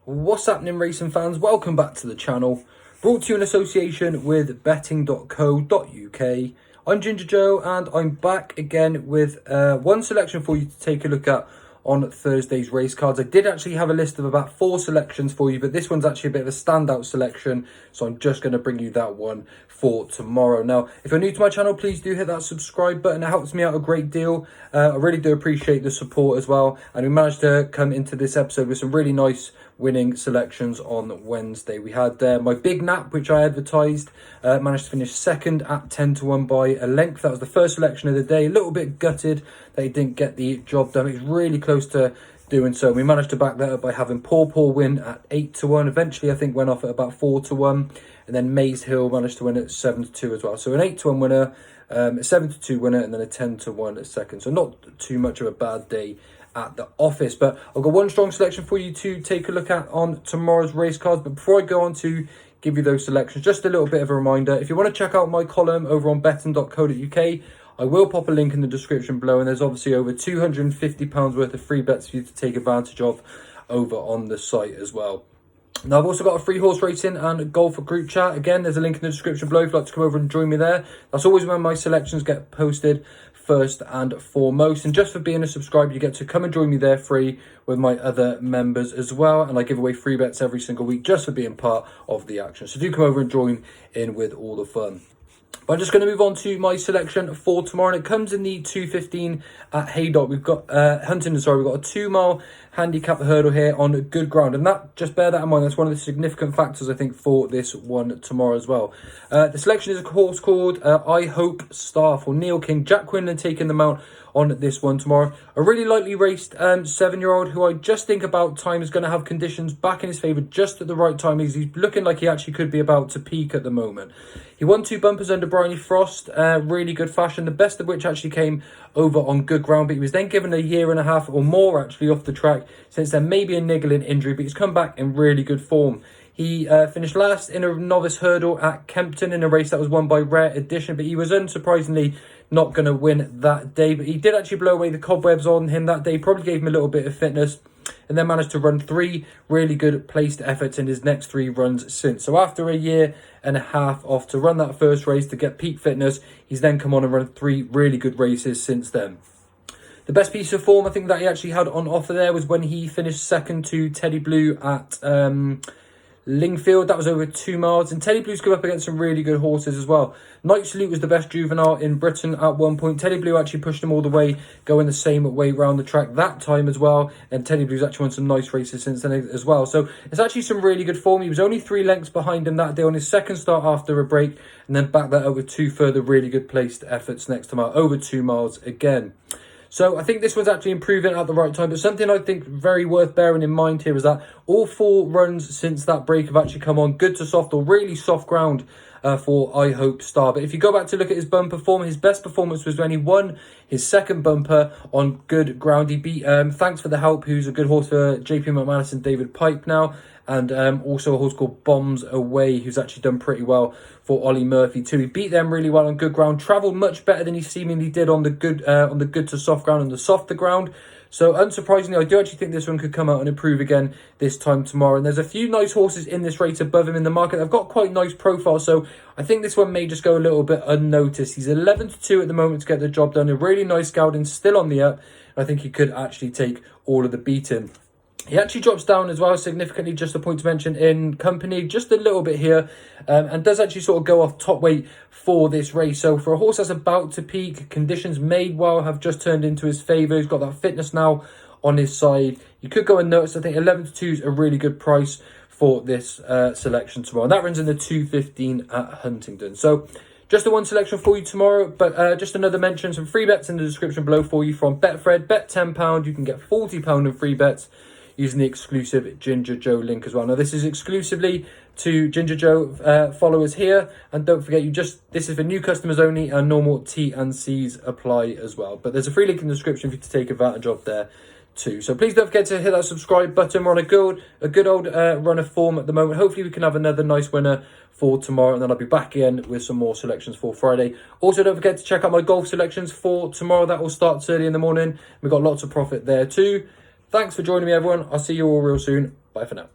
What's happening, racing fans? Welcome back to the channel. Brought to you in association with betting.co.uk. I'm Ginger Joe and I'm back again with one selection for you to take a look at on Thursday's race cards. I did actually have a list of about 4 selections for you, but this one's actually a bit of a standout selection, so I'm just going to bring you that one for tomorrow. Now, if you're new to my channel, please do hit that subscribe button. It helps me out a great deal. I really do appreciate the support as well, and we managed to come into this episode with some really nice winning selections on Wednesday. We had my big nap, which I advertised, managed to finish second at 10-1 by a length. That was the first selection of the day. A little bit gutted that he didn't get the job done. It was really close to doing so. We managed to back that up by having Paw win at 8-1. Eventually, I think went off at about 4-1, and then Maze Hill managed to win at 7-2 as well. So an 8-1 winner, a 7-2 winner, and then a 10-1 at second. So not too much of a bad day at the office, but I've got one strong selection for you to take a look at on tomorrow's race cards. But before I go on to give you those selections, just a little bit of a reminder: if you want to check out my column over on betting.co.uk, I will pop a link in the description below, and there's obviously over £250 worth of free bets for you to take advantage of over on the site as well. Now, I've also got a free horse racing and golf group chat. Again, there's a link in the description below if you'd like to come over and join me there. That's always when my selections get posted first and foremost. And just for being a subscriber, you get to come and join me there free with my other members as well. And I give away free bets every single week just for being part of the action. So do come over and join in with all the fun. But I'm just going to move on to my selection for tomorrow, and it comes in the 2:15 at Haydock. We've got Huntingdon. We've got a 2-mile handicap hurdle here on good ground, and that, just bear that in mind, that's one of the significant factors I think for this one tomorrow as well. The selection is a horse called I Hope Star for Neil King. Jack Quinlan taking the mount on this one tomorrow. A really lightly raced 7-year-old who I just think about time is going to have conditions back in his favour just at the right time. He's looking like he actually could be about to peak at the moment. He won 2 bumpers under Bryony Frost, really good fashion, the best of which actually came over on good ground, but he was then given a year and a half or more actually off the track since then, maybe a niggling injury, but he's come back in really good form. He finished last in a novice hurdle at Kempton in a race that was won by Rare Edition, but he was unsurprisingly not going to win that day. But he did actually blow away the cobwebs on him that day, probably gave him a little bit of fitness, and then managed to run 3 really good placed efforts in his next 3 runs since. So after a year and a half off to run that first race to get peak fitness, he's then come on and run 3 really good races since then. The best piece of form I think that he actually had on offer there was when he finished second to Teddy Blue at Lingfield. That was over 2 miles, and Teddy Blue's come up against some really good horses as well. Night Salute was the best juvenile in Britain at one point. Teddy Blue actually pushed him all the way, going the same way around the track that time as well, and Teddy Blue's actually won some nice races since then as well. So it's actually some really good form. He was only 3 lengths behind him that day on his second start after a break, and then backed that up with 2 further really good placed efforts next time out, over 2 miles again. So I think this one's actually improving at the right time. But something I think very worth bearing in mind here is that all 4 runs since that break have actually come on good to soft or really soft ground for I Hope Star. But if you go back to look at his bumper form, his best performance was when he won his second bumper on good ground. He beat Thanks for the Help, who's a good horse for JP McManus and David Pipe now. And also a horse called Bombs Away, who's actually done pretty well for Ollie Murphy too. He beat them really well on good ground, travelled much better than he seemingly did on the good to soft ground and the softer ground. So unsurprisingly, I do actually think this one could come out and improve again this time tomorrow. And there's a few nice horses in this race above him in the market. They've got quite nice profiles, so I think this one may just go a little bit unnoticed. He's 11-2 at the moment to get the job done. A really nice gelding, still on the up. I think he could actually take all of the beating. He actually drops down as well significantly, just a point to mention, in company, just a little bit here, and does actually sort of go off top weight for this race. So for a horse that's about to peak, conditions may well have just turned into his favour. He's got that fitness now on his side. You could go unnoticed. I think 11-2 is a really good price for this selection tomorrow. And that runs in the 2:15 at Huntingdon. So just the one selection for you tomorrow, but just another mention, some free bets in the description below for you from Betfred. Bet £10, you can get £40 in free bets using the exclusive Ginger Joe link as well. Now, this is exclusively to Ginger Joe followers here, and don't forget, this is for new customers only, and normal T&Cs apply as well. But there's a free link in the description for you to take advantage of there too. So please don't forget to hit that subscribe button. We're on a good old run of form at the moment. Hopefully we can have another nice winner for tomorrow, and then I'll be back again with some more selections for Friday. Also, don't forget to check out my golf selections for tomorrow. That will start early in the morning. We've got lots of profit there too. Thanks for joining me, everyone. I'll see you all real soon. Bye for now.